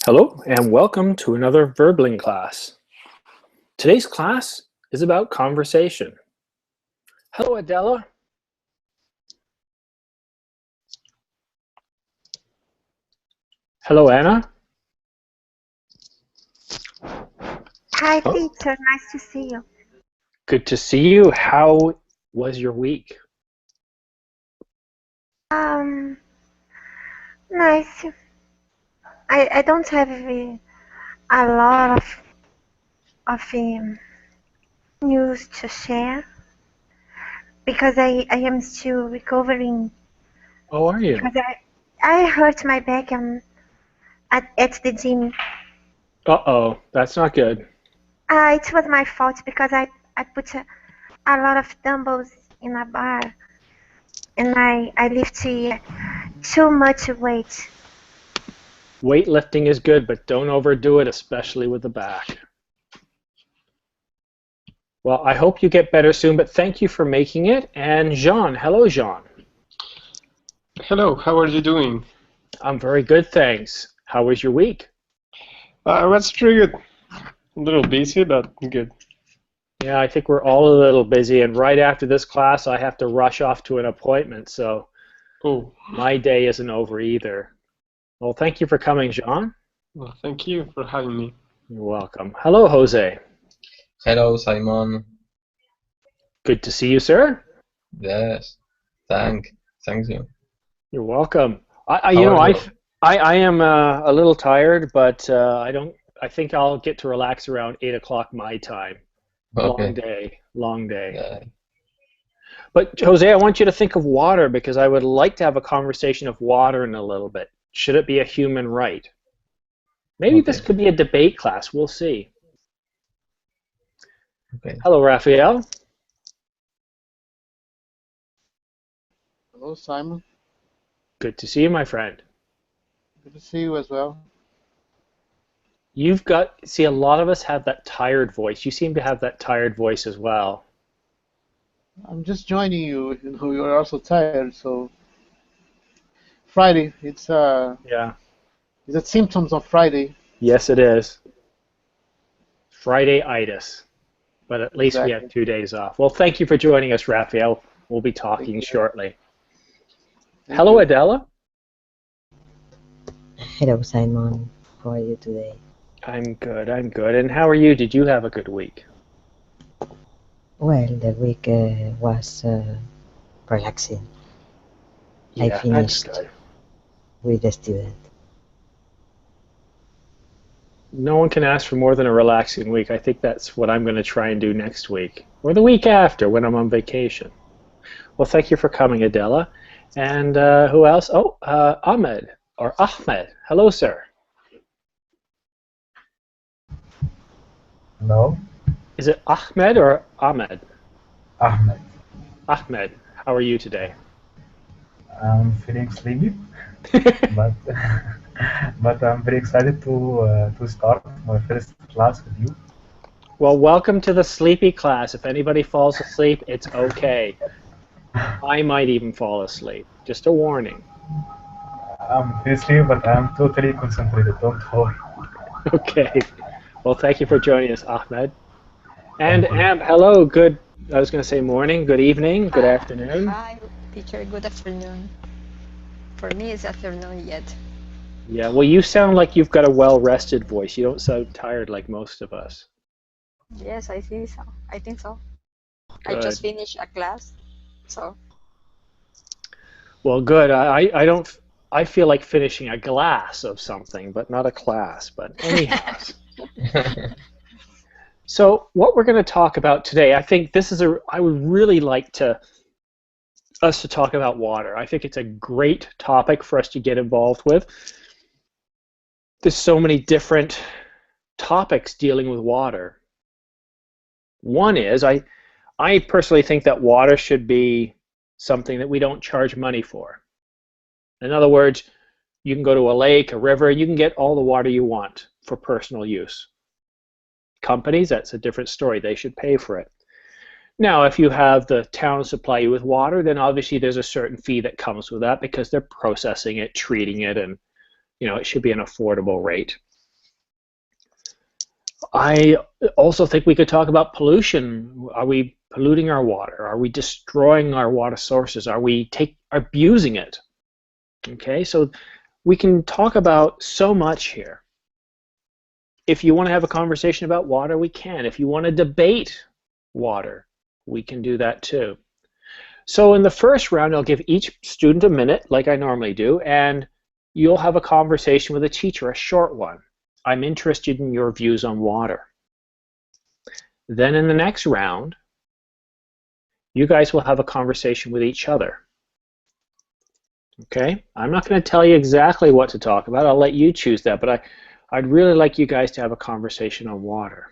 Hello and welcome to another Verbling class. Today's class is about conversation. Hello Adela. Hello Anna. Hi, Oh, teacher. Nice to see you. good to see you. How was your week? Um, nice. I don't have a lot of news to share because I am still recovering How are you? because I hurt my back at the gym. Uh-oh, that's not good. It was my fault because I put a lot of dumbbells in a bar and I lifted too much weight. Weightlifting is good, but don't overdo it, especially with the back. Well, I hope you get better soon, but thank you for making it. And Jean, hello Jean. Hello, how are you doing? I'm very good, thanks. How was your week? That's pretty good. A little busy, but good. Yeah, I think we're all a little busy, and right after this class, I have to rush off to an appointment, so Oh, my day isn't over either. Well, thank you for coming, Jean. well, thank you for having me. You're welcome. Hello, Jose. Hello, Simon. Good to see you, sir. Yes, thanks you. You're welcome. I How you know, are I, you? I am a little tired, but I don't. I think I'll get to relax around 8 o'clock my time. Long Okay. day, long day. Yeah. But Jose, I want you to think of water because I would like to have a conversation of water in a little bit. Should it be a human right? Maybe this Okay. could be a debate class. We'll see. Okay. Hello, Raphael. Hello, Simon. Good to see you, my friend. Good to see you as well. You've got, see, a lot of us have that tired voice. You seem to have that tired voice as well. I'm just joining you. You're also tired. So Friday, Yeah. is it symptoms of Friday? Yes, it is. Friday-itis. But at least we have Exactly. 2 days off. Well, thank you for joining us, Raphael. We'll be Thank talking you. shortly. Thank Hello, you. Adela. Hello, Simon. How are you today? I'm good. I'm good. And how are you? Did you have a good week? Well, the week was relaxing. I Yeah, that's finished good. with the student. No one can ask for more than a relaxing week. I think that's what I'm going to try and do next week or the week after when I'm on vacation. Well, thank you for coming, Adela. And who else? Oh, Ahmed or Ahmed. Hello, sir. Hello, Is it Ahmed or Ahmed? Ahmed. Ahmed, how are you today? I'm feeling sleepy, but but I'm very excited to start my first class with you. Well, welcome to the sleepy class. If anybody falls asleep, it's okay. I might even fall asleep. Just a warning. I'm very sleepy, but I'm totally concentrated. Don't worry. Okay. Well, thank you for joining us, Ahmed. And Thank you. Amp, hello. Good, I was going to say morning, good evening, good Hi, afternoon. hi, teacher. Good afternoon. For me, it's afternoon yet. Yeah, well, you sound like you've got a well-rested voice. You don't sound tired like most of us. Yes, I see so. I think so. I just Good. finished a class, so Well, good. I don't, I feel like finishing a glass of something, but not a class. But anyhow. So what we're going to talk about today, I think this is I would really like us to talk about water. I think it's a great topic for us to get involved with. There's so many different topics dealing with water. One is, I personally think that water should be something that we don't charge money for. In other words, you can go to a lake, a river, and you can get all the water you want for personal use. Companies, that's a different story. They should pay for it. Now, if you have the town supply you with water, then obviously there's a certain fee that comes with that because they're processing it, treating it, and it should be an affordable rate. I also think we could talk about pollution. Are we polluting our water? Are we destroying our water sources? Are we abusing it? Okay, so we can talk about so much here. If you want to have a conversation about water, we can. If you want to debate water, we can do that too. So in the first round, I'll give each student a minute, like I normally do, and you'll have a conversation with a teacher, a short one. I'm interested in your views on water. Then in the next round, you guys will have a conversation with each other. Okay? I'm not going to tell you exactly what to talk about. I'll let you choose that, but I'd really like you guys to have a conversation on water.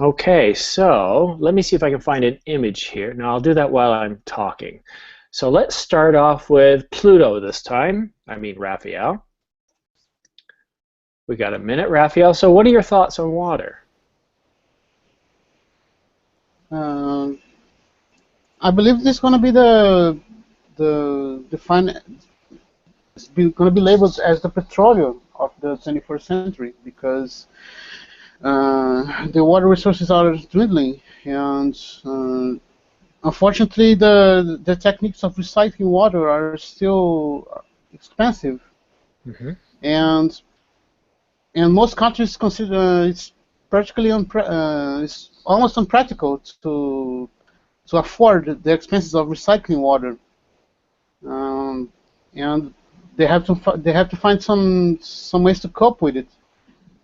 Okay, so let me see if I can find an image here. Now I'll do that while I'm talking. So let's start off with Pluto this time. I mean Raphael. We got a minute, Raphael. So what are your thoughts on water? I believe this is going to be the define. It's going to be labeled as the petroleum of the 21st century because the water resources are dwindling, and unfortunately, the techniques of recycling water are still expensive, and most countries consider it's practically it's almost impractical to afford the expenses of recycling water, and they have to find some ways to cope with it.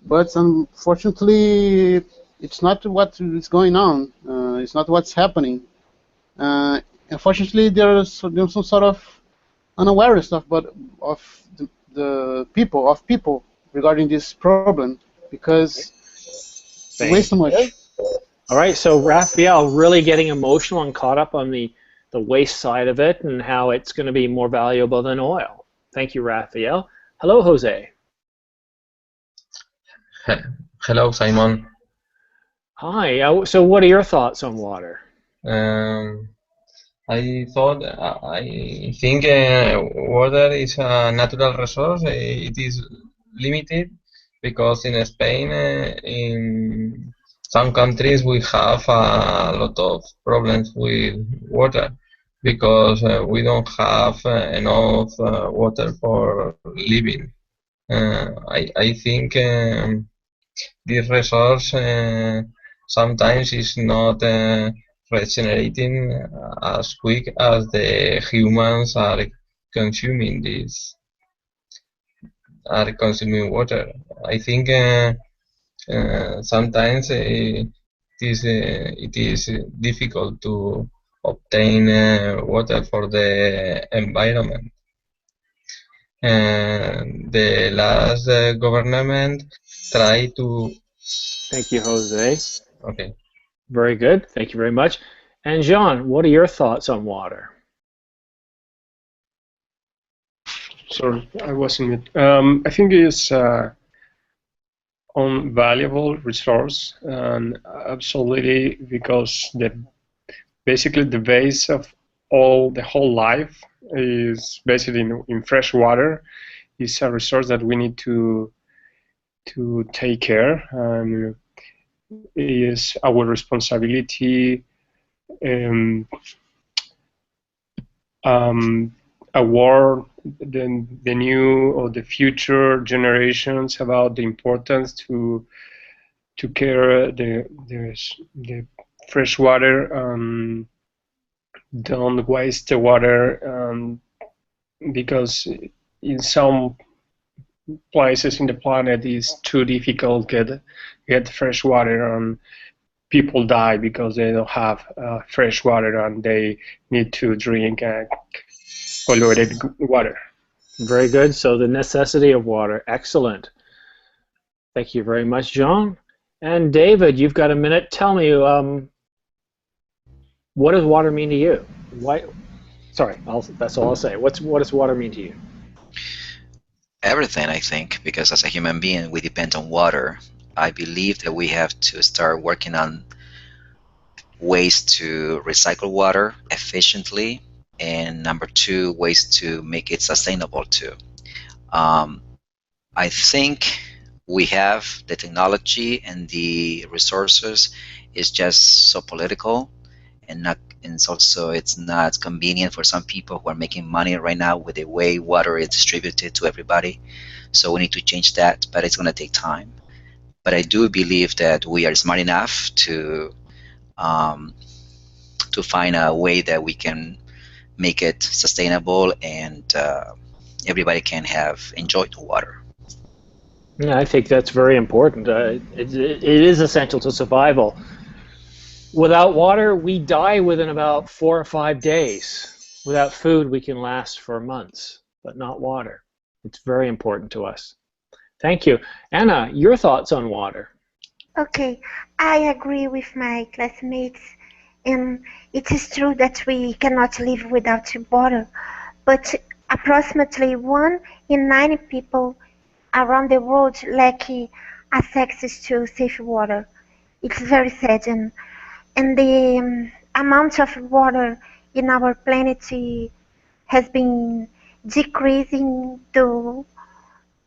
But unfortunately, it's not what is going on. It's not what's happening. Unfortunately, there's some sort of unawareness of the people regarding this problem because they waste so much. All right, so Raphael really getting emotional and caught up on the waste side of it and how it's going to be more valuable than oil. Thank you, Raphael. Hello, Jose. Hello, Simon. Hi. So what are your thoughts on water? I think water is a natural resource. It is limited because in Spain, in some countries, we have a lot of problems with water because we don't have enough water for living. I think this resource sometimes is not regenerating as quick as the humans are consuming water. I think sometimes it is difficult to obtain water for the environment. And the last government tried to. Thank you, Jose. Okay. Very good. Thank you very much. And Jean, what are your thoughts on water? Sorry, I wasn't. I think it's unvaluable resource, and absolutely because basically the base of the whole life is basically in fresh water. It's a resource that we need to take care, and it is our responsibility. Award the new or the future generations about the importance to care the fresh water. Don't waste the water because in some places in the planet it's too difficult to get fresh water, and people die because they don't have fresh water and they need to drink polluted water. Very good. So the necessity of water. Excellent. Thank you very much, Jean. And David, you've got a minute. Tell me, what does water mean to you? Why? Sorry, that's all I'll say. What does water mean to you? Everything, I think, because as a human being, we depend on water. I believe that we have to start working on ways to recycle water efficiently, and number two, ways to make it sustainable too. I think we have the technology and the resources is just so political, and it's not convenient for some people who are making money right now with the way water is distributed to everybody. So we need to change that, but it's going to take time. But I do believe that we are smart enough to find a way that we can make it sustainable and everybody can have enjoyed the water. Yeah, I think that's very important. It is essential to survival. Without water, we die within about 4 or 5 days. Without food, we can last for months, but not water. It's very important to us. Thank you. Anna, your thoughts on water? Okay, I agree with my classmates, and it is true that we cannot live without water, but approximately 1 in 9 people around the world lack access to safe water. It's very sad, and the amount of water in our planet has been decreasing due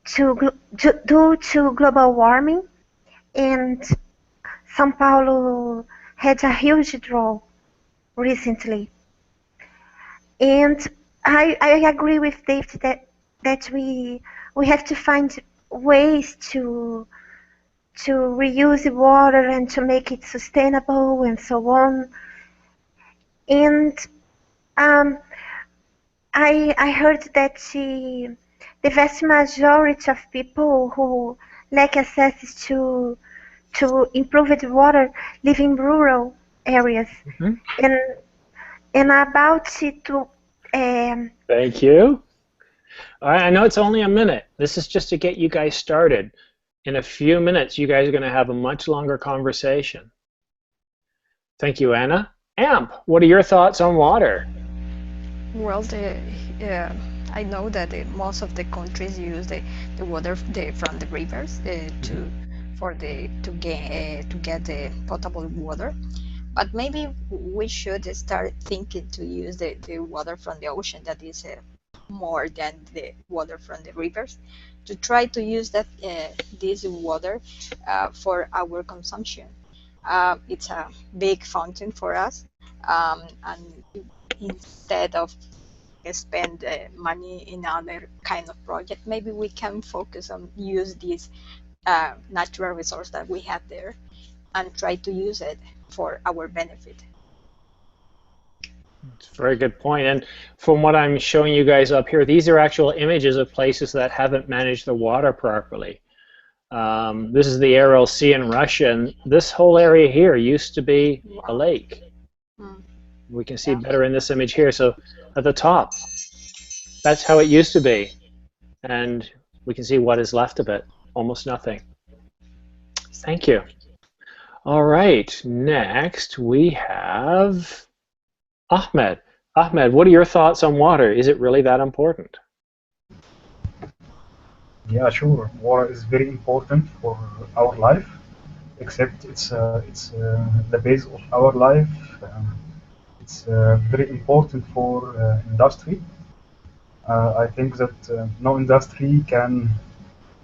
to global warming, and São Paulo had a huge drought recently. And I agree with Dave that we have to find ways to reuse the water and to make it sustainable and so on. And I heard that the vast majority of people who lack access to improved water live in rural areas. Mm-hmm. And about it to Thank you. All right, I know it's only a minute. This is just to get you guys started. In a few minutes, you guys are going to have a much longer conversation. Thank you, Anna. Amp, what are your thoughts on water? Well, I know that most of the countries use the water from the rivers to get the potable water. But maybe we should start thinking to use the water from the ocean that is more than the water from the rivers, to try to use this water for our consumption. It's a big fountain for us, and instead of spend money in other kind of project, maybe we can focus on use this natural resource that we have there and try to use it for our benefit. It's a very good point. And from what I'm showing you guys up here, these are actual images of places that haven't managed the water properly. This is the Aral Sea in Russia, and this whole area here used to be a lake. We can see better in this image here. So at the top, that's how it used to be. And we can see what is left of it, almost nothing. Thank you. All right, next we have Ahmed. Ahmed, what are your thoughts on water? Is it really that important? Yeah, sure. Water is very important for our life, except it's the base of our life. It's very important for industry. I think that no industry can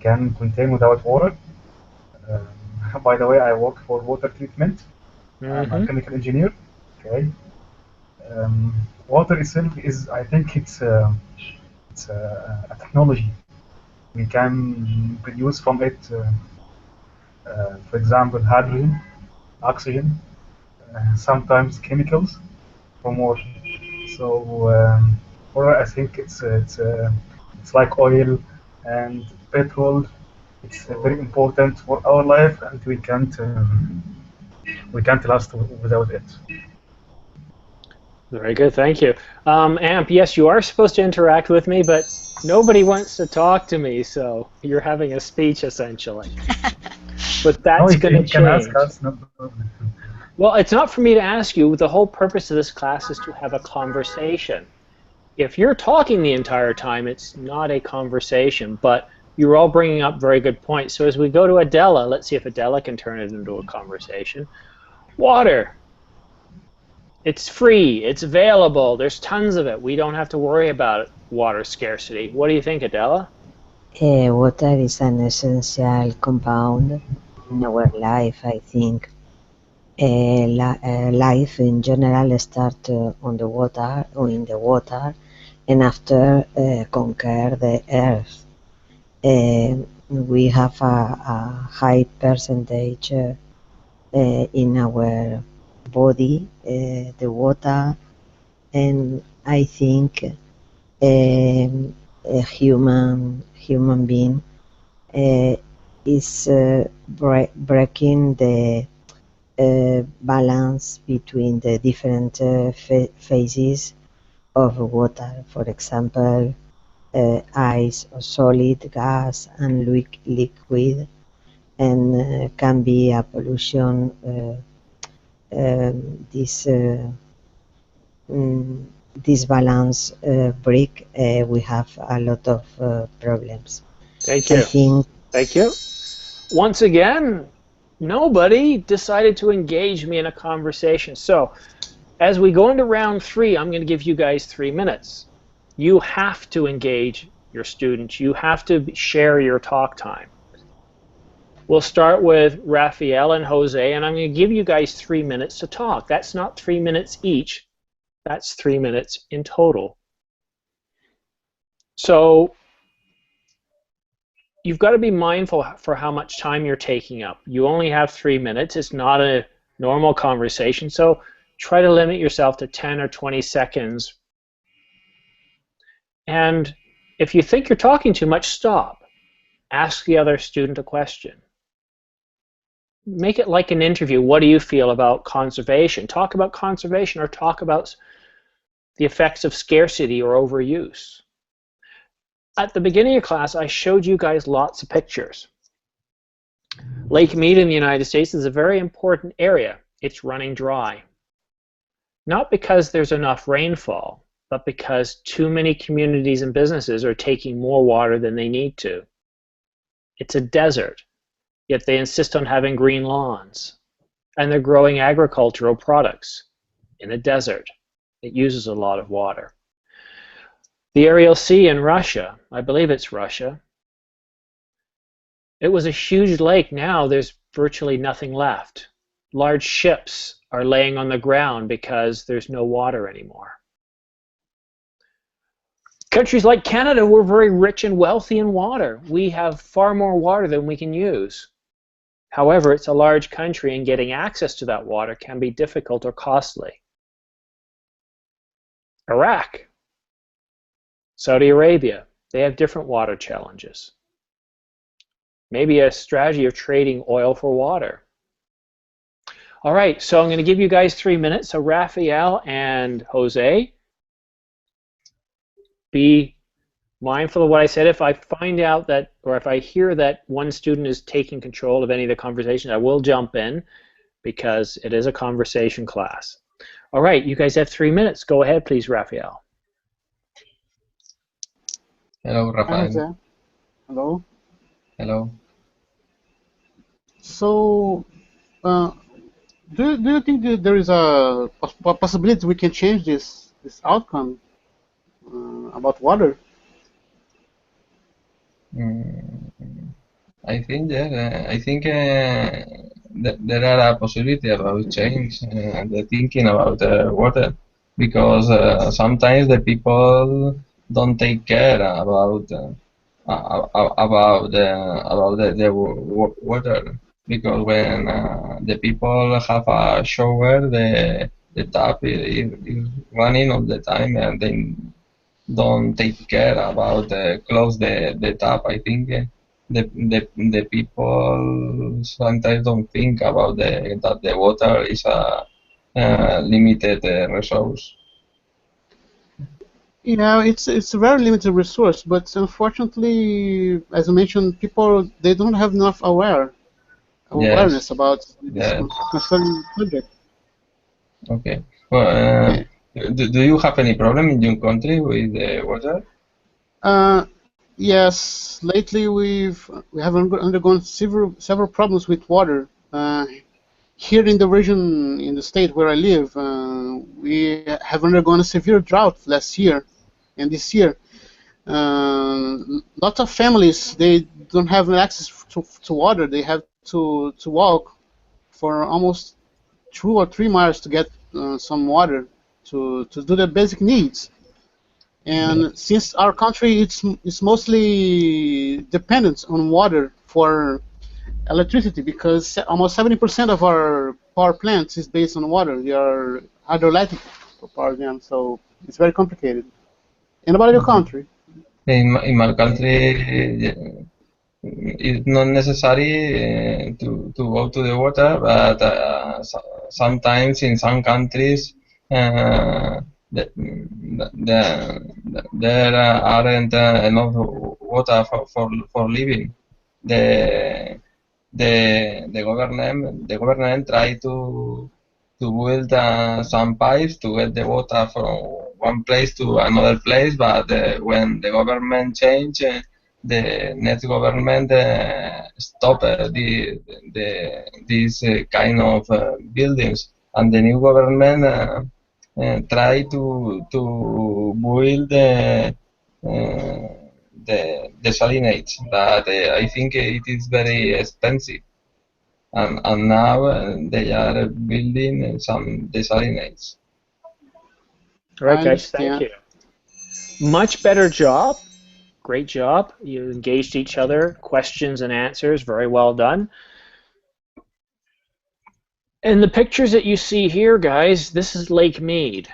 contain without water. By the way, I work for water treatment. I'm a chemical engineer. Okay. Water itself is, I think, it's a technology. We can produce from it, for example, hydrogen, oxygen, sometimes chemicals from water. So water, I think it's like oil and petrol. It's very important for our life, and we can't last without it. Very good, thank you. Amp, yes, you are supposed to interact with me, but nobody wants to talk to me, so you're having a speech essentially. But that's going to change. Ask us, no problem. Well, it's not for me to ask you. The whole purpose of this class is to have a conversation. If you're talking the entire time, it's not a conversation, but you're all bringing up very good points. So as we go to Adela, let's see if Adela can turn it into a conversation. Water. It's free. It's available. There's tons of it. We don't have to worry about water scarcity. What do you think, Adela? Water is an essential compound in our life, I think. Life in general starts on the water or in the water, and after conquer the earth. We have a high percentage in our body, the water, and I think a human being is breaking the balance between the different phases of water. For example, ice, or solid, gas, and liquid, and can be a pollution. This balance break, we have a lot of problems. Thank you. I think. Thank you. Once again, nobody decided to engage me in a conversation. So, as we go into round 3, I'm going to give you guys 3 minutes. You have to engage your students. You have to share your talk time. We'll start with Rafael and Jose, and I'm going to give you guys 3 minutes to talk. That's not 3 minutes each. That's 3 minutes in total. So you've got to be mindful for how much time you're taking up. You only have 3 minutes. It's not a normal conversation, so try to limit yourself to 10 or 20 seconds. And if you think you're talking too much, stop. Ask the other student a question. Make it like an interview. What do you feel about conservation? Talk about conservation, or talk about the effects of scarcity or overuse. At the beginning of class, I showed you guys lots of pictures. Lake Mead in the United States is a very important area. It's running dry. Not because there's enough rainfall, but because too many communities and businesses are taking more water than they need to. It's a desert, yet they insist on having green lawns. And they're growing agricultural products in a desert. It uses a lot of water. The Aral Sea in Russia, I believe it's Russia, it was a huge lake. Now there's virtually nothing left. Large ships are laying on the ground because there's no water anymore. Countries like Canada, we're very rich and wealthy in water. We have far more water than we can use. However, it's a large country, and getting access to that water can be difficult or costly. Iraq, Saudi Arabia, they have different water challenges. Maybe a strategy of trading oil for water. All right, so I'm going to give you guys 3 minutes. So Rafael and Jose, be mindful of what I said. If I find out that, or if I hear that one student is taking control of any of the conversation, I will jump in because it is a conversation class. All right, you guys have 3 minutes. Go ahead, please, Rafael. Hello, Rafael. Hi, hello. Hello. So, do you think that there is a possibility we can change this outcome about water? I think that there are a possibility about change the thinking about water, because sometimes the people don't take care about the water, because when the people have a shower, the tap is running all the time, and they don't take care about close the tap. I think the people sometimes don't think about that the water is a limited resource. Yeah, it's a very limited resource, but unfortunately, as I mentioned, people, they don't have enough awareness about this concerning subject. Okay. Well, do you have any problem in your country with water? Yes, lately we have undergone several problems with water. Here in the region, in the state where I live, we have undergone a severe drought last year and this year. lots of families, they don't have access to water. They have to walk for almost 2 or 3 miles to get some water to do their basic needs. And since our country it's mostly dependent on water for electricity, because almost 70% of our power plants is based on water. They are hydroelectric power plants, so it's very complicated. And about your country? In my country, it's not necessary to go to the water, but sometimes in some countries there aren't enough water for living. The government try to build some pipes to get the water from one place to another place, but when the government change, the next government stop these kind of buildings, and the new government try to build the salinates, but I think it is very expensive, and now they are building some desalinates. All right, guys, thank you. Much better job. Great job. You engaged each other, questions and answers, very well done. And the pictures that you see here, guys, this is Lake Mead.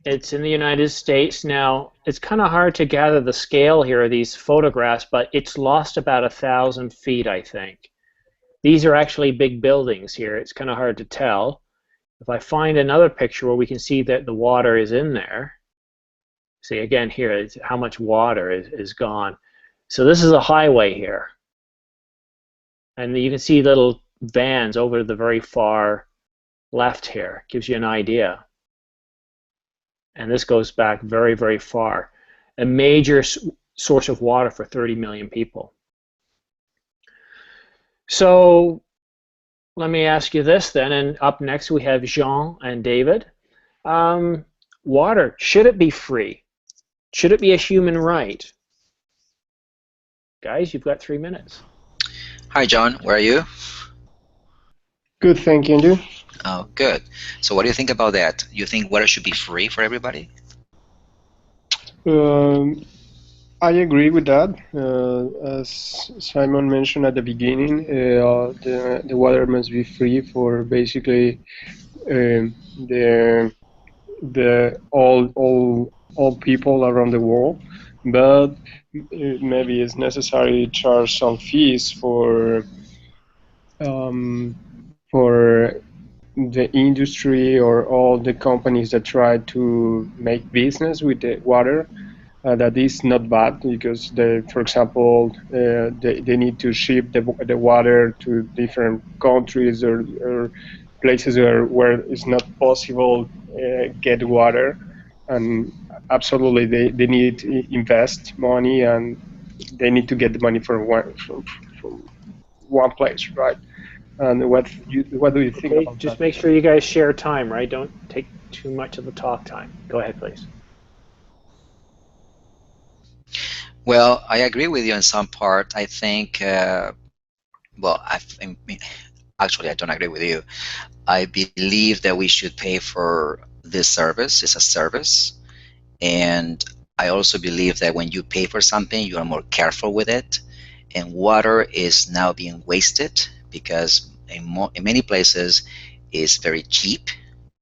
It's in the United States. Now, it's kind of hard to gather the scale here of these photographs, but it's lost about 1,000 feet, I think. These are actually big buildings here. It's kind of hard to tell. If I find another picture where we can see that the water is in there, see again here, it's how much water is gone. So this is a highway here. And you can see little vans over the very far left here. Gives you an idea. And this goes back very, very far. A major source of water for 30 million people. So let me ask you this then, and up next we have Jean and David. Water, should it be free? Should it be a human right? Guys, you've got 3 minutes. Hi, John. Where are you? Good, thank you. And you? Oh, good. So what do you think about that? You think water should be free for everybody? I agree with that. As Simon mentioned at the beginning, the water must be free for basically all people around the world. But maybe it's necessary to charge some fees for the industry or all the companies that try to make business with the water. That is not bad, because for example, they need to ship the water to different countries or places where it's not possible get water, and absolutely they need to invest money, and they need to get the money from one place, right? And what do you think about just that? make sure you guys share time, right? Don't take too much of the talk time. Go ahead, please. Well, I agree with you in some part. I think, actually, I don't agree with you. I believe that we should pay for this service. It's a service. And I also believe that when you pay for something, you are more careful with it. And water is now being wasted because in many places it's very cheap.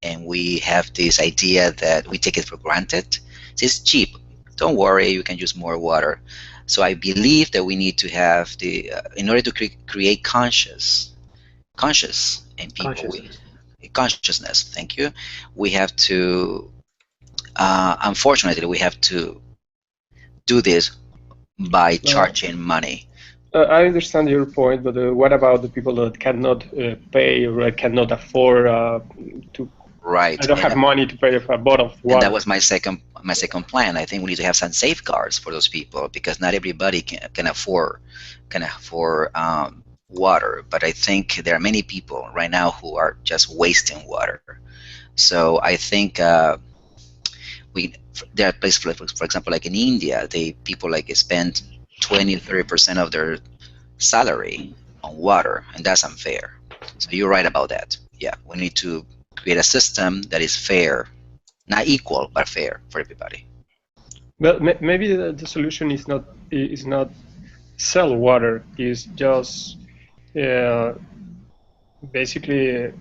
And we have this idea that we take it for granted. It's cheap. Don't worry, you can use more water. So I believe that we need to have in order to create consciousness in people, consciousness. Thank you. We have to, unfortunately, we have to do this by charging money. I understand your point, but what about the people that cannot pay or cannot afford to? Right. I don't have money to pay for a bottle of water. And that was my second plan. I think we need to have some safeguards for those people, because not everybody can afford water. But I think there are many people right now who are just wasting water. So I think there are places, for example, like in India, people spend 20-30% of their salary on water, and that's unfair. So you're right about that. Yeah, we need to create a system that is fair, not equal, but fair for everybody. Well, maybe the solution is not sell water. Is just basically I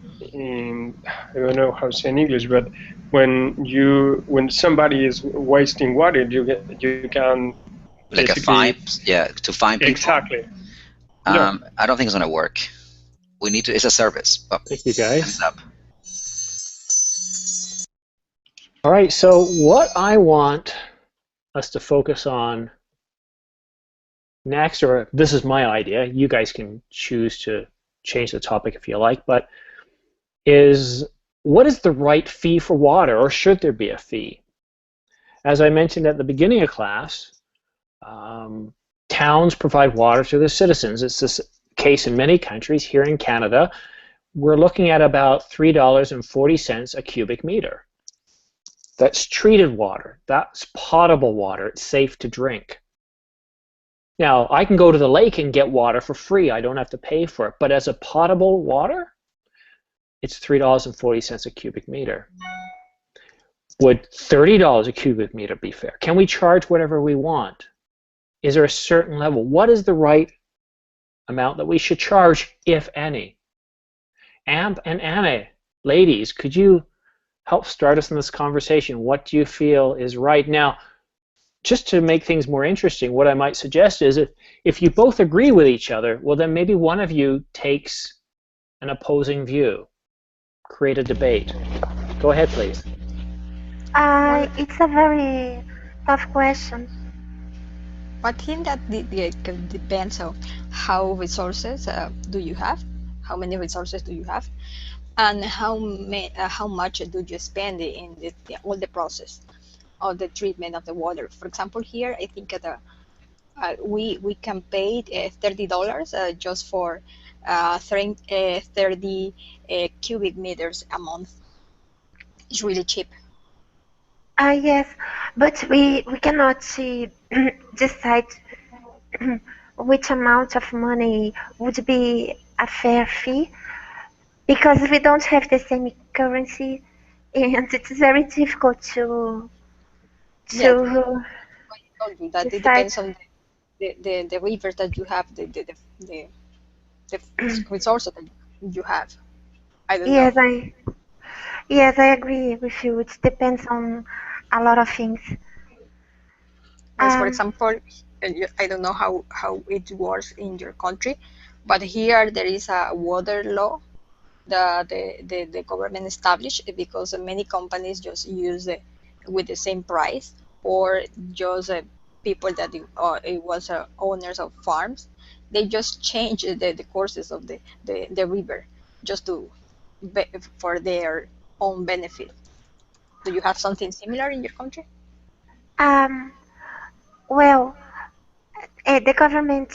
don't know how to say in English, but when somebody is wasting water, you can like a fine, to fine people. Exactly. I don't think it's gonna work. We need to. It's a service. Oh, thank you, guys. All right. So what I want us to focus on next, or this is my idea. You guys can choose to change the topic if you like, but is what is the right fee for water, or should there be a fee? As I mentioned at the beginning of class, towns provide water to their citizens. It's this case in many countries. Here in Canada, we're looking at about $3.40 a cubic meter. That's treated water. That's potable water. It's safe to drink. Now, I can go to the lake and get water for free. I don't have to pay for it. But as a potable water, it's $3.40 a cubic meter. Would $30 a cubic meter be fair? Can we charge whatever we want? Is there a certain level? What is the right amount that we should charge, if any? Amp and Anna, ladies, could you help start us in this conversation? What do you feel is right? Now, just to make things more interesting, what I might suggest is if you both agree with each other, well, then maybe one of you takes an opposing view. Create a debate. Go ahead, please. It's a very tough question. I think that depends on how resources do you have, how many resources do you have, and how much do you spend in all the process of the treatment of the water. For example, here I think we can pay $30 just for 30 cubic meters a month. It's really cheap. Yes, but we cannot decide which amount of money would be a fair fee, because we don't have the same currency, and it's very difficult to that it depends on the river that you have, the resources that you have. I don't know. Yes, I agree with you. It depends on a lot of things. Yes, for example, I don't know how it works in your country, but here there is a water law that the government established, because many companies just use it with the same price, or just people that it was owners of farms, they just change the courses of the river just for their own benefit. Do you have something similar in your country? Well, the government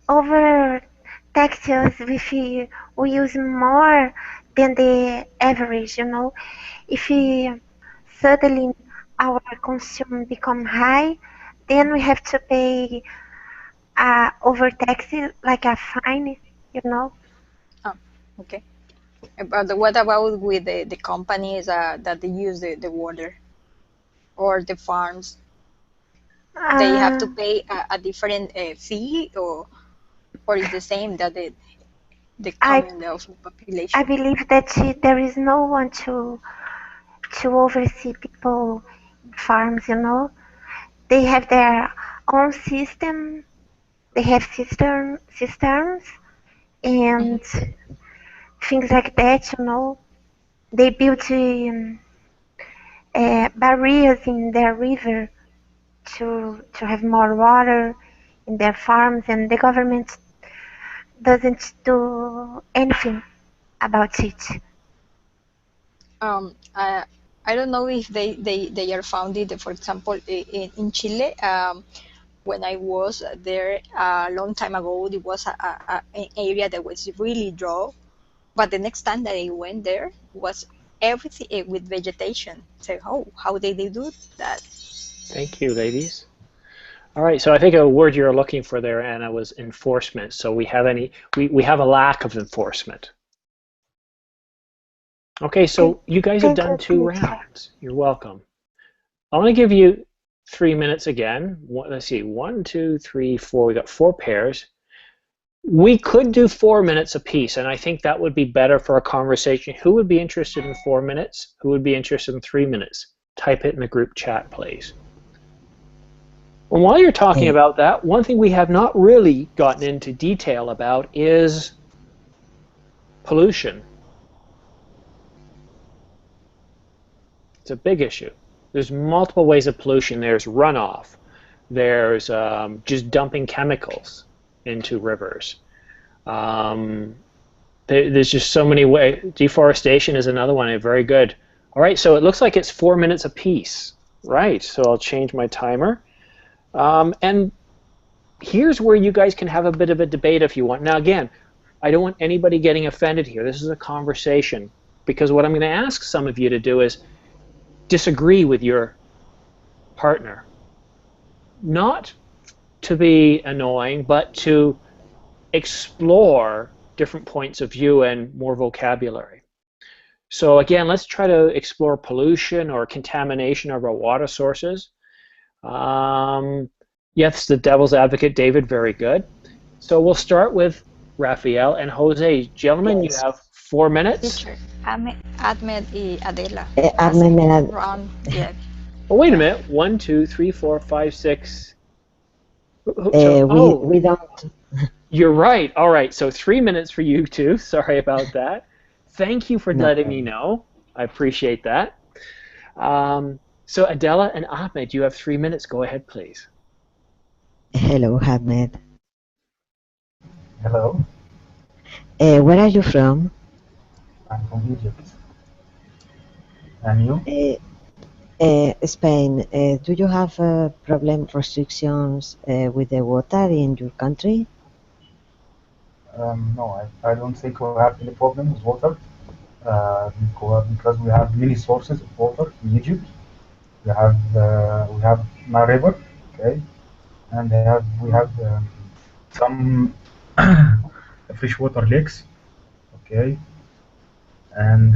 over taxes if we use more than the average, you know. If suddenly our consumption become high, then we have to pay over taxes, like a fine, you know. Oh, okay. But what about with the companies that they use the water, or the farms? They have to pay a different fee, or it's the same that the common of the population? I believe that there is no one to oversee people in farms, you know. They have their own system. They have cisterns and things like that, you know. They built barriers in their river to have more water in their farms, and the government doesn't do anything about it. I don't know if they are founded, for example, in Chile. When I was there a long time ago, it was an area that was really dry, but the next time that I went there was everything with vegetation. So how did they do that? Thank you, ladies. All right, so I think a word you're looking for there, Anna, was enforcement. So we have a lack of enforcement. Okay, so you guys have done 2 rounds. You're welcome. I want to give you 3 minutes again. Let's see, 1, 2, 3, 4. We got 4 pairs. We could do 4 minutes apiece, and I think that would be better for a conversation. Who would be interested in 4 minutes? Who would be interested in 3 minutes? Type it in the group chat, please. And while you're talking about that, one thing we have not really gotten into detail about is pollution. It's a big issue. There's multiple ways of pollution. There's runoff. There's just dumping chemicals into rivers. There's just so many ways. Deforestation is another one. Very good. All right, so it looks like it's 4 minutes apiece. Right, so I'll change my timer. And here's where you guys can have a bit of a debate if you want. Now again, I don't want anybody getting offended here. This is a conversation, because what I'm going to ask some of you to do is disagree with your partner. Not to be annoying, but to explore different points of view and more vocabulary. So again, let's try to explore pollution or contamination of our water sources. Yes, the devil's advocate, David, very good. So we'll start with Rafael and Jose. Gentlemen, you have 4 minutes. Ahmed y Adela. Ahmed, Ron, yeah. Oh, wait a minute. 1, 2, 3, 4, 5, 6. we don't. You're right. All right. So 3 minutes for you two. Sorry about that. Thank you for letting me know. I appreciate that. So Adela and Ahmed, you have 3 minutes. Go ahead, please. Hello, Ahmed. Hello, Where are you from? I'm from Egypt. And you? Spain. Do you have problem restrictions with the water in your country? No, I don't think we have any problem with water because we have many sources of water in Egypt. We have Nile River, okay, and we have some freshwater lakes, okay, and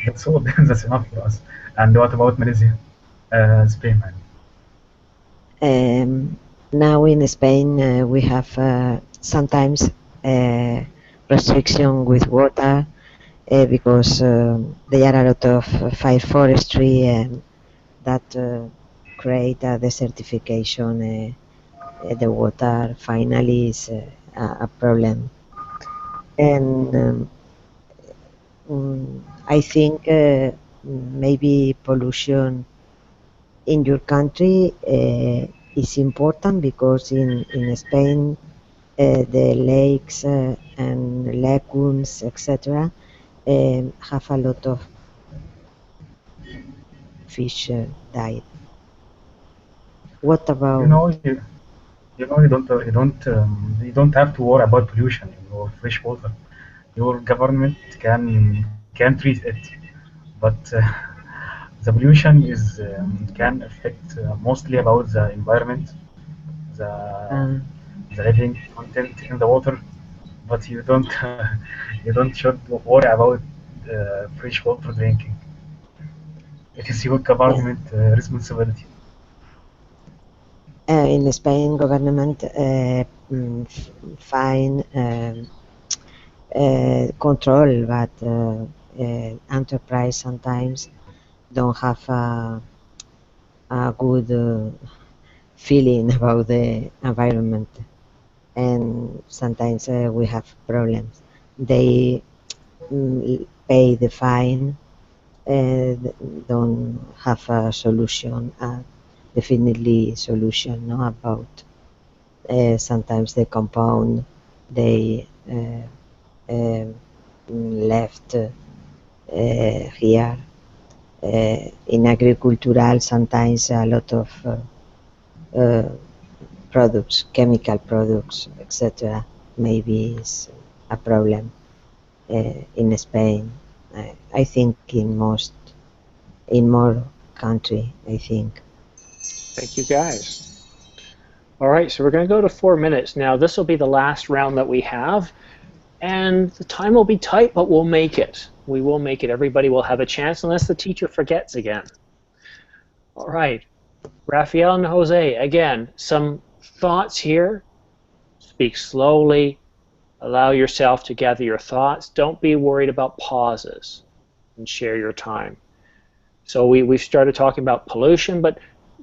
that's all. That's enough for us. And what about Malaysia, Spain, man? Now in Spain we have sometimes restriction with water because there are a lot of fire forestry and that create a desertification. The water finally is a problem, and I think maybe pollution in your country is important because in Spain the lakes and lagoons, etc., have a lot of fish died. What about? You don't have to worry about pollution in your fresh water. Your government can treat it, but the pollution is can affect mostly about the environment, the living content in the water, but you don't should worry about fresh water drinking. It is your government responsibility. In Spain, government fine control, but enterprise sometimes don't have a good feeling about the environment, and sometimes we have problems. They pay the fine, don't have a solution, definitely solution, no, about sometimes the compound they left here. In agricultural, sometimes a lot of products, chemical products, etc., maybe is a problem in Spain. I think in more country, I think. Thank you, guys. All right, so we're going to go to 4 minutes. Now, this will be the last round that we have, and the time will be tight, but we'll make it. We will make it. Everybody will have a chance unless the teacher forgets again. All right, Rafael and Jose, again, some thoughts here. Speak slowly. Allow yourself to gather your thoughts. Don't be worried about pauses, and share your time. So we've started talking about pollution, but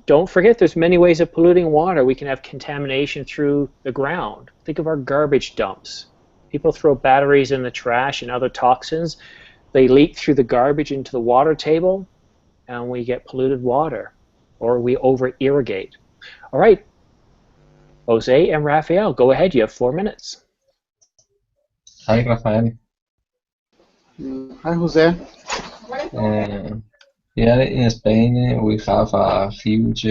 don't forget there's many ways of polluting water. We can have contamination through the ground. Think of our garbage dumps. People throw batteries in the trash and other toxins. They leak through the garbage into the water table, and we get polluted water, or we over-irrigate. All right, Jose and Rafael, go ahead. You have 4 minutes. Hi, Rafael. Hi, Jose. Here in Spain, we have a huge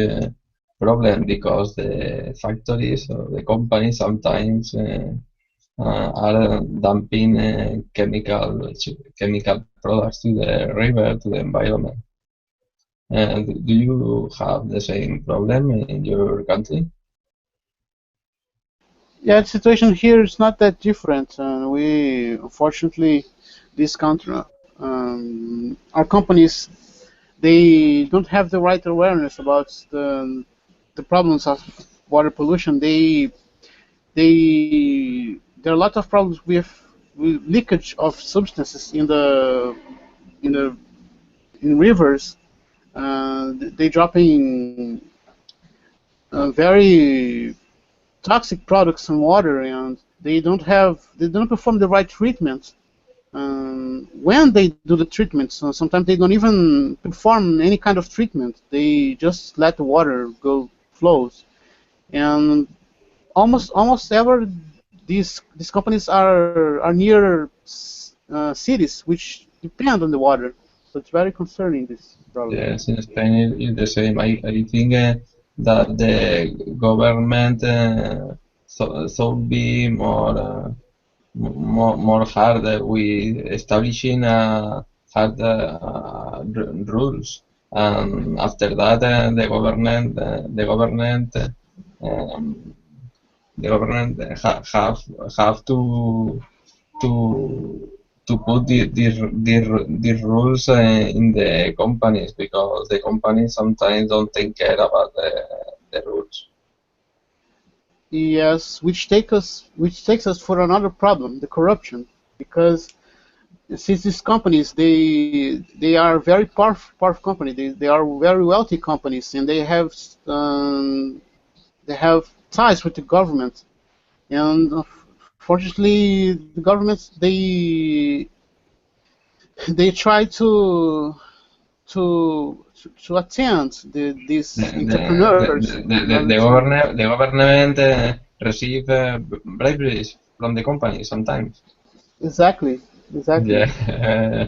problem because the factories or the companies sometimes are dumping chemical products to the river, to the environment. Do you have the same problem in your country? Yeah, the situation here is not that different. We, unfortunately, this country, our companies, they don't have the right awareness about the problems of water pollution. There are a lot of problems with leakage of substances in rivers. They dropping very toxic products in water, and they don't perform the right treatment. When they do the treatment, so sometimes they don't even perform any kind of treatment. They just let the water go flows, and almost ever these companies are near cities which depend on the water. So it's very concerning, this problem. Yes, in Spain it's the same. I think that the government should be more hard with establishing hard rules, and after that the government have to put the rules in the companies, because the companies sometimes don't take care about the rules. Yes, which takes us for another problem, the corruption, because since these companies they are very powerful companies, they are very wealthy companies, and they have ties with the government, and fortunately the governments they try to attend these entrepreneurs. The government receive briberies from the company sometimes. Exactly. Yeah.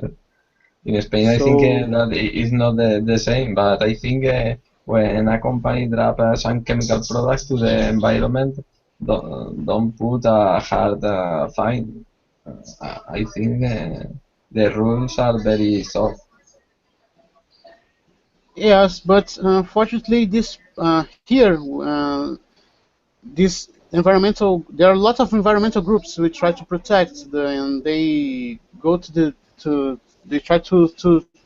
In Spain, I think that is not the same, but I think when a company drop some chemical products to the environment, don't put a hard fine. I think the rules are very soft. Yes, but unfortunately, this this there are a lot of environmental groups which try to protect and they go they try to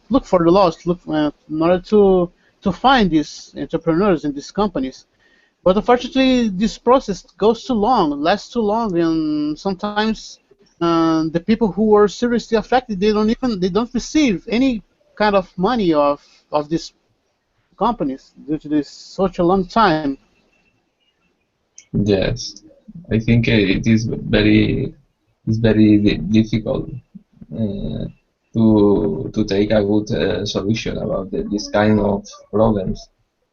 look for the laws, in order to find these entrepreneurs and these companies. But unfortunately, this process goes too long, lasts too long, and sometimes the people who were seriously affected, they don't receive any kind of money of these companies due to this such a long time. Yes, I think it is very difficult to take a good solution about this kind of problems.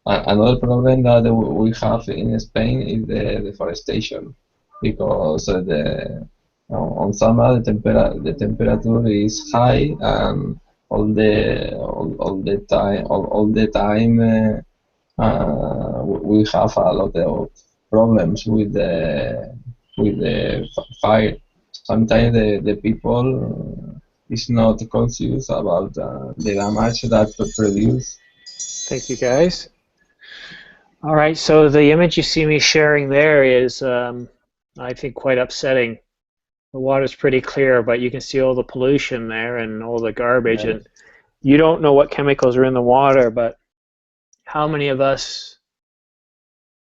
Another problem that we have in Spain is the deforestation, because on summer the temperature is high, and all the time we have a lot of problems with the fire. Sometimes the people is not conscious about the damage that produce. Thank you, guys. All right, so the image you see me sharing there is, I think, quite upsetting. The water's pretty clear, but you can see all the pollution there and all the garbage, Yeah. and you don't know what chemicals are in the water, but how many of us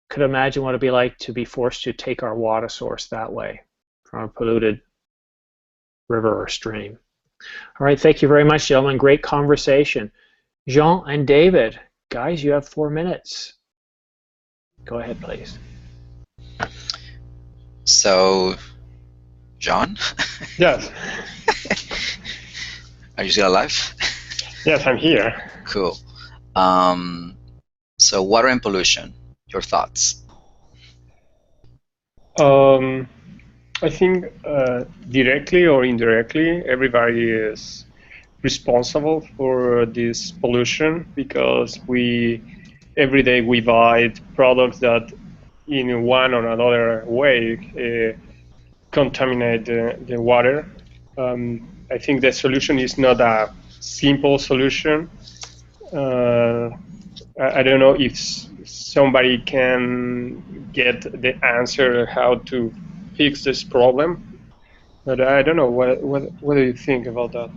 could imagine what it'd be like to be forced to take our water source that way from a polluted river or stream? All right, thank you very much, gentlemen. Great conversation. Jean and David, guys, you have 4 minutes. Go ahead, please. So, John, Yes. are you still alive? Yes, I'm here. Cool. So, water and pollution, your thoughts? I think directly or indirectly, everybody is responsible for this pollution because every day we buy products that in one or another way contaminate the water. I think the solution is not a simple solution. I don't know if somebody can get the answer how to fix this problem, but I don't know. What do you think about that?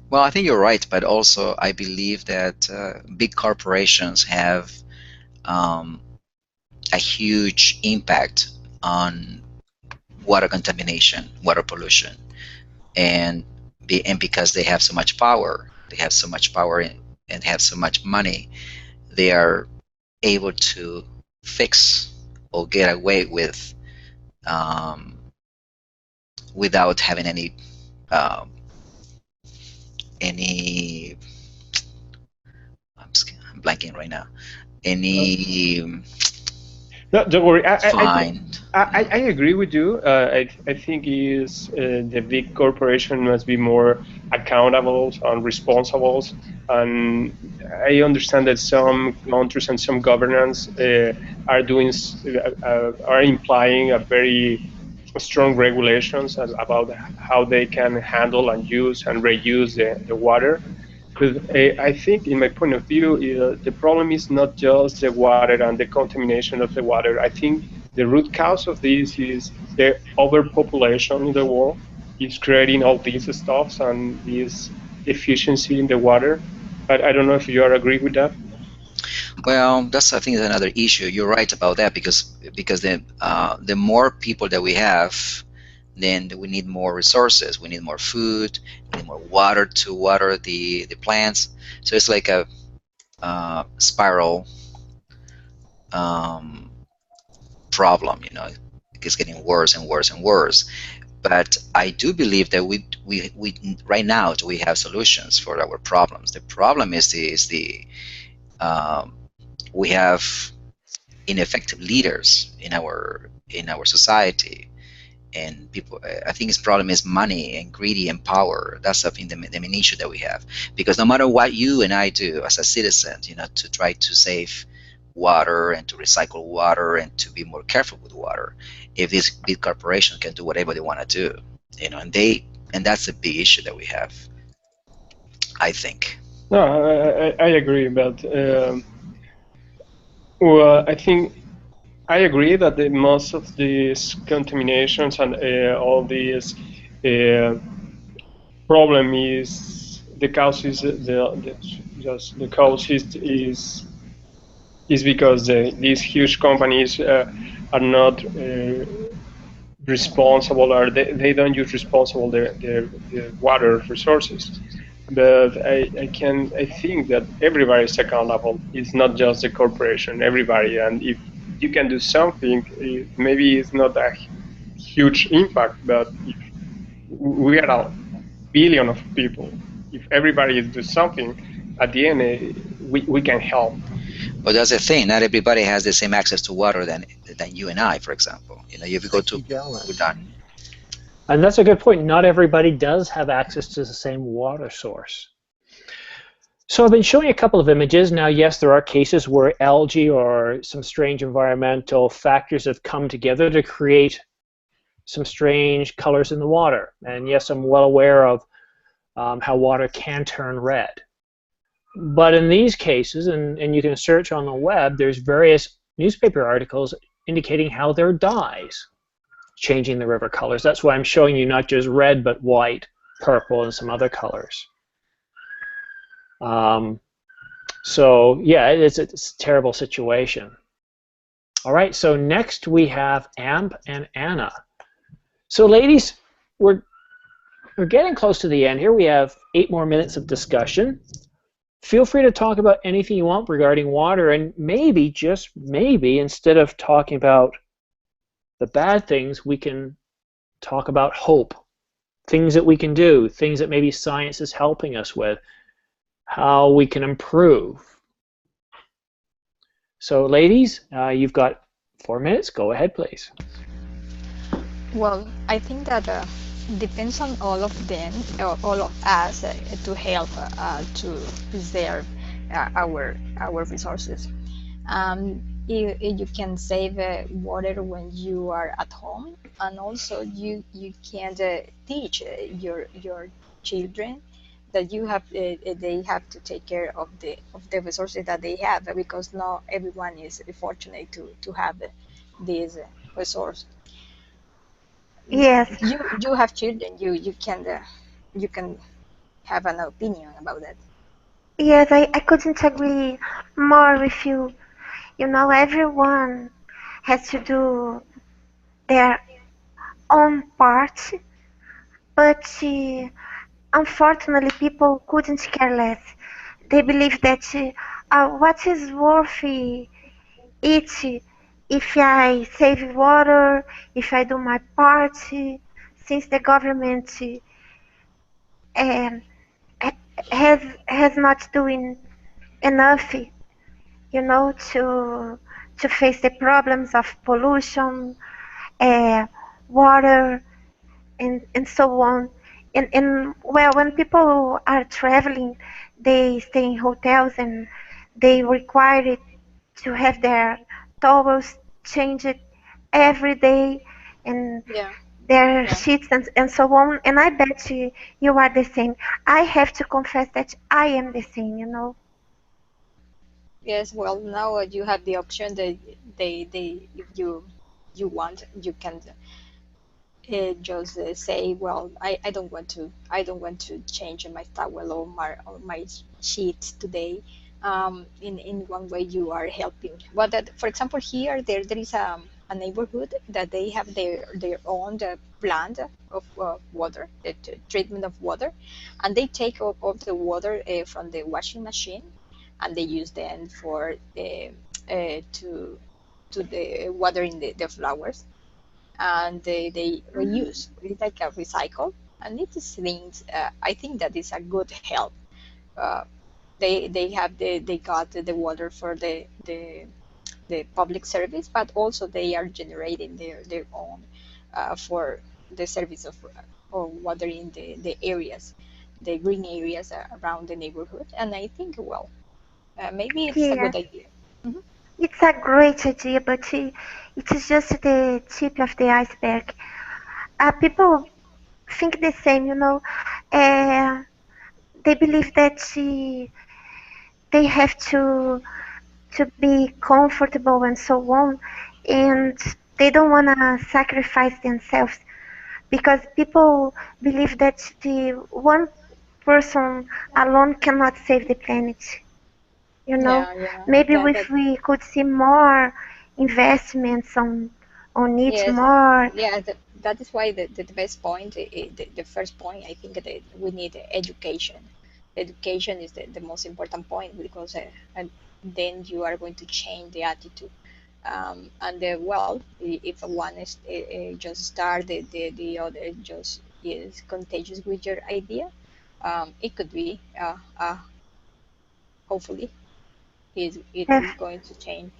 Well, I think you're right, but also I believe that big corporations have a huge impact on water contamination, water pollution, and because they have so much power, and have so much money, they are able to fix or get away with without having any I'm blanking right now. No, don't worry. Fine. I agree with you. I think the big corporation must be more accountable and responsible. And I understand that some countries and some governments are implying a very strong regulations about how they can handle and use and reuse the water. But I think, in my point of view, the problem is not just the water and the contamination of the water. I think the root cause of this is the overpopulation in the world. It's creating all these stuffs and this deficiency in the water. I don't know if you agree with that. Well, that's, I think, another issue. You're right about that because the more people that we have, then we need more resources. We need more food. We need more water to water the plants. So it's like a spiral problem. You know, it's getting worse and worse and worse. But I do believe that we right now we have solutions for our problems. The problem is we have ineffective leaders in our society. And people, I think his problem is money and greedy and power. That's something the main issue that we have. Because no matter what you and I do as a citizen, you know, to try to save water and to recycle water and to be more careful with water, if this big corporation can do whatever they want to do, you know, and that's the big issue that we have, I think. No, I agree, but well, I think I agree that most of these contaminations and all these problem is the cause is the cause is because these huge companies are not responsible, or they don't use responsible their water resources. But I think that everybody is accountable. It's not just the corporation, everybody. And if you can do something, maybe it's not a huge impact, but if we are a billion of people, if everybody does something, at the end we can help. But that's the thing. Not everybody has the same access to water than you and I, for example. You know, if you go to Bhutan. And that's a good point. Not everybody does have access to the same water source. So I've been showing a couple of images. Now, yes, there are cases where algae or some strange environmental factors have come together to create some strange colors in the water. And yes, I'm well aware of how water can turn red. But in these cases, and you can search on the web, there's various newspaper articles indicating how they're dyes changing the river colors. That's why I'm showing you not just red, but white, purple, and some other colors. So yeah, it's a terrible situation. All right, so next we have Amp and Anna. So ladies, we're getting close to the end here. We have 8 more minutes of discussion. Feel free to talk about anything you want regarding water, and maybe, just maybe, instead of talking about the bad things, we can talk about hope, things that we can do, things that maybe science is helping us with, how we can improve. So ladies, you've got 4 minutes. Go ahead, please. Well, I think that depends on all of them, all of us, to help to preserve our resources. You can save water when you are at home, and also you can teach your children that they have to take care of the resources that they have, because not everyone is fortunate to have this resource. Yes. You have children. You can have an opinion about that. Yes, I couldn't agree more with you. You know, everyone has to do their own part, but unfortunately, people couldn't care less. They believe that what is worth it if I save water, if I do my part, since the government um, has not doing enough, you know, to face the problems of pollution, water, and so on. And well, when people are traveling, they stay in hotels and they require it to have their towels changed every day and Yeah. their sheets and so on. And I bet you are the same. I have to confess that I am the same, you know. Yes. Well, now you have the option that they if you want, you can just say, well, I don't want to change my towel or my sheets today. In one way you are helping. But for example, here there is a neighborhood that they have their own plant of water, the treatment of water, and they take all the water from the washing machine, and they use them for to the watering the flowers, and they reuse. It's like a recycle, and it is things. I think that is a good help. Uh, they got the water for the public service, but also they are generating their own for the service of watering the areas, the green areas around the neighborhood. And I think, well, maybe it's a Yeah, good idea. Mhm. it's a great idea, but it is just the tip of the iceberg. People think the same, you know. Uh, they believe that they have to be comfortable and so on, and they don't want to sacrifice themselves because people believe that the one person alone cannot save the planet. You know, Yeah, maybe that if we could see more investments on it, yes, more. yeah, that is why the best point, the first point, I think that we need education. Education is the most important point, because and then you are going to change the attitude. And well, if one is just start, the other just is contagious with your idea. It could be, hopefully, it is Def- going to change.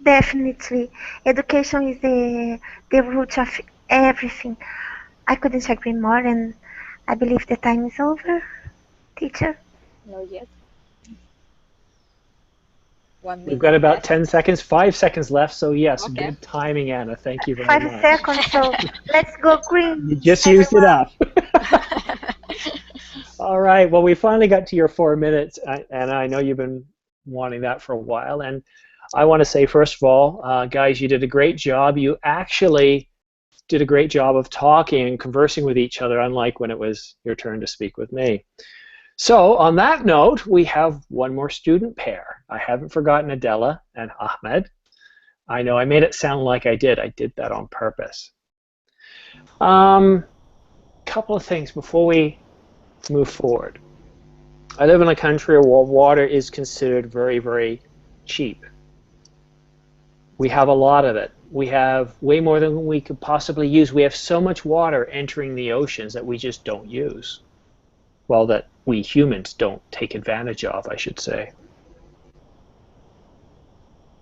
Definitely, education is the root of everything. I couldn't agree more, and I believe the time is over, teacher. Not yet. 1 We've got minute about left. 10 seconds, 5 seconds left, so yes, Okay. good timing, Anna. Thank you very 5 much. seconds, so let's go green. You just used it everyone. up. All right. Well, we finally got to your 4 minutes, and I know you've been wanting that for a while. And I want to say, first of all, guys, you did a great job. You actually did a great job of talking and conversing with each other, unlike when it was your turn to speak with me. So on that note, we have one more student pair. I haven't forgotten Adela and Ahmed. I know I made it sound like I did. I did that on purpose. Couple of things before we move forward. I live in a country where water is considered very, very cheap. We have a lot of it. We have way more than we could possibly use. We have so much water entering the oceans that we just don't use. Well, that we humans don't take advantage of, I should say.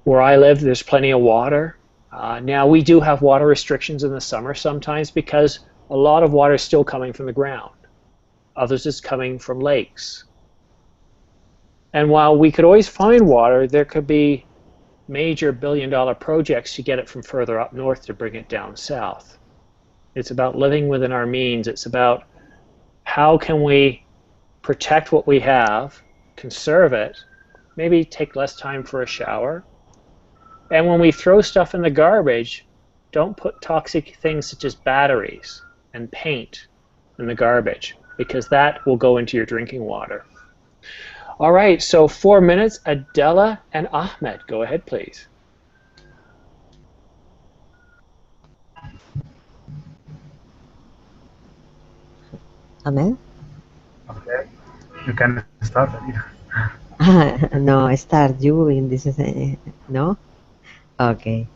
Where I live, there's plenty of water. Now, we do have water restrictions in the summer sometimes because a lot of water is still coming from the ground. Others is coming from lakes. And while we could always find water, there could be major billion-dollar projects to get it from further up north to bring it down south. It's about living within our means. It's about how can we protect what we have, conserve it, maybe take less time for a shower. And when we throw stuff in the garbage, don't put toxic things such as batteries and paint in the garbage, because that will go into your drinking water. All right, so 4 minutes, Adela and Ahmed. Go ahead, please. Ahmed? Okay, you can start. No, I start you in this. No? Okay.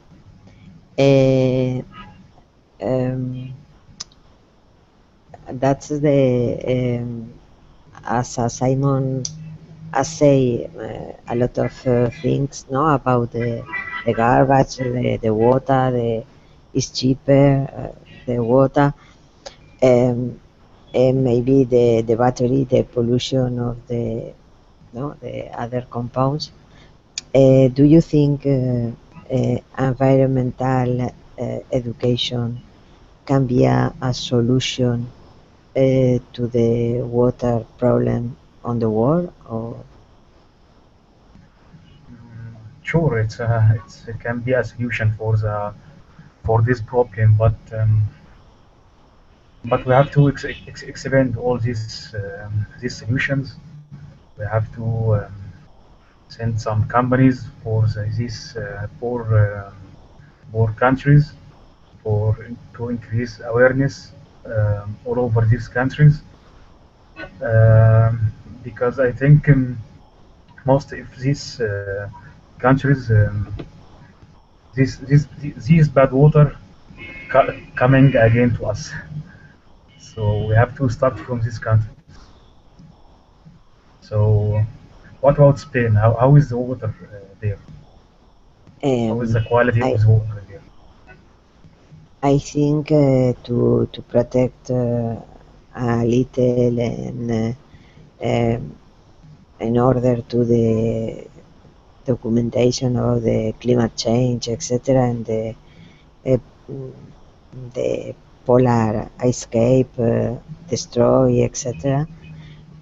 That's the as Simon say a lot of things, no, about the garbage, the water, is cheaper, the water, and maybe the battery, the pollution of the other compounds. Do you think environmental education can be a solution to the water problem on the world? Or Sure, it can be a solution for this problem, but we have to expand all these solutions. We have to send some companies for these poor countries to increase awareness all over these countries, because I think most of these countries, these bad water coming again to us. So we have to start from this country. So what about Spain? How is the water there? How is the quality of the water there? I think to protect a little and in order to the documentation of the climate change, etc., and the polar ice cap destroy, etc.,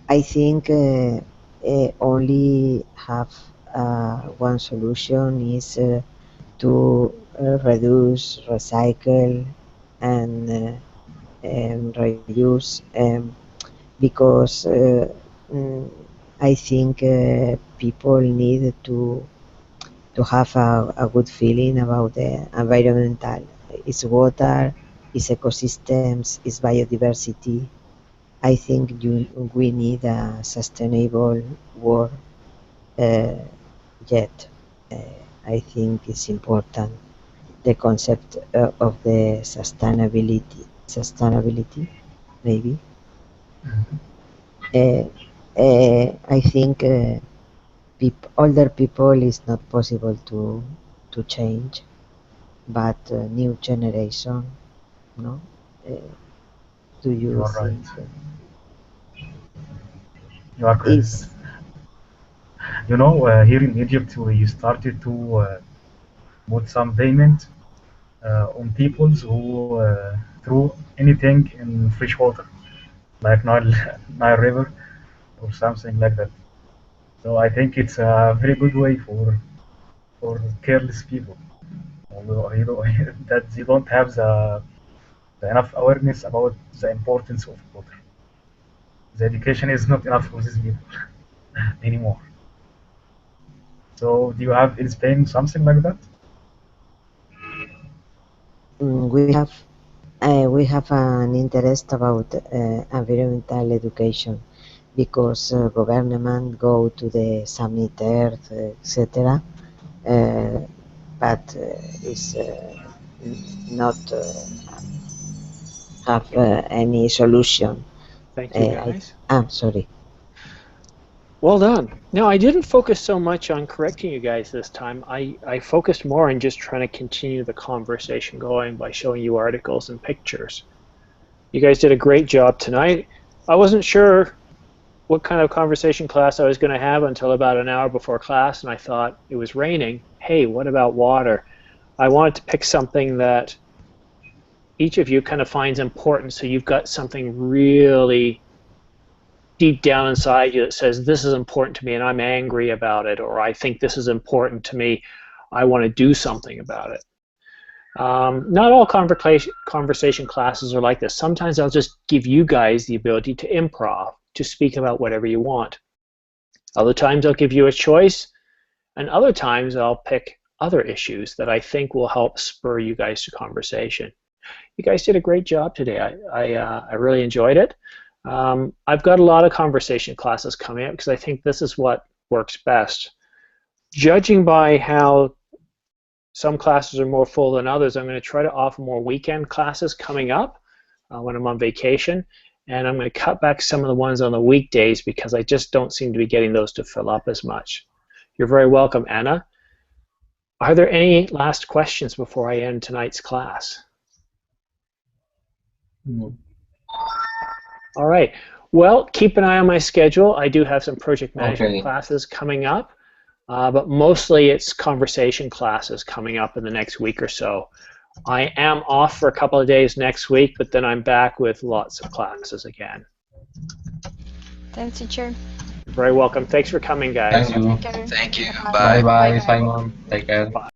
I think only have one solution is to reduce, recycle, and reuse, because I think people need to have a good feeling about the environmental. It's water, it's ecosystems, it's biodiversity. I think we need a sustainable world yet. I think it's important, the concept of the sustainability, maybe. I think older people is not possible to change, but new generation, no? Do you think? Right. You are correct. You know, here in Egypt, we started to put some payment on people who threw anything in fresh water. like Nile River or something like that. So I think it's a very good way for careless people, although that they don't have the enough awareness about the importance of water. The education is not enough for these people anymore. So do you have in Spain something like that? We have an interest about environmental education because government go to the summit Earth, etc. But it's not have any solution. Thank you, guys. I'm sorry. Well done. No, I didn't focus so much on correcting you guys this time. I focused more on just trying to continue the conversation going by showing you articles and pictures. You guys did a great job tonight. I wasn't sure what kind of conversation class I was going to have until about an hour before class, and I thought it was raining. Hey, what about water? I wanted to pick something that each of you kind of finds important, so you've got something really deep down inside you that says, this is important to me and I'm angry about it, or I think this is important to me, I want to do something about it. Not all conversation classes are like this. Sometimes I'll just give you guys the ability to improv, to speak about whatever you want. Other times I'll give you a choice, and other times I'll pick other issues that I think will help spur you guys to conversation. You guys did a great job today. I really enjoyed it. I've got a lot of conversation classes coming up because I think this is what works best. Judging by how some classes are more full than others, I'm going to try to offer more weekend classes coming up when I'm on vacation, and I'm going to cut back some of the ones on the weekdays because I just don't seem to be getting those to fill up as much. You're very welcome, Anna. Are there any last questions before I end tonight's class? No. All right. Well, keep an eye on my schedule. I do have some project management classes coming up, but mostly it's conversation classes coming up in the next week or so. I am off for a couple of days next week, but then I'm back with lots of classes again. Thanks, teacher. You're very welcome. Thanks for coming, guys. Thank you. Thank you. Bye bye, Simon. Take care. Bye.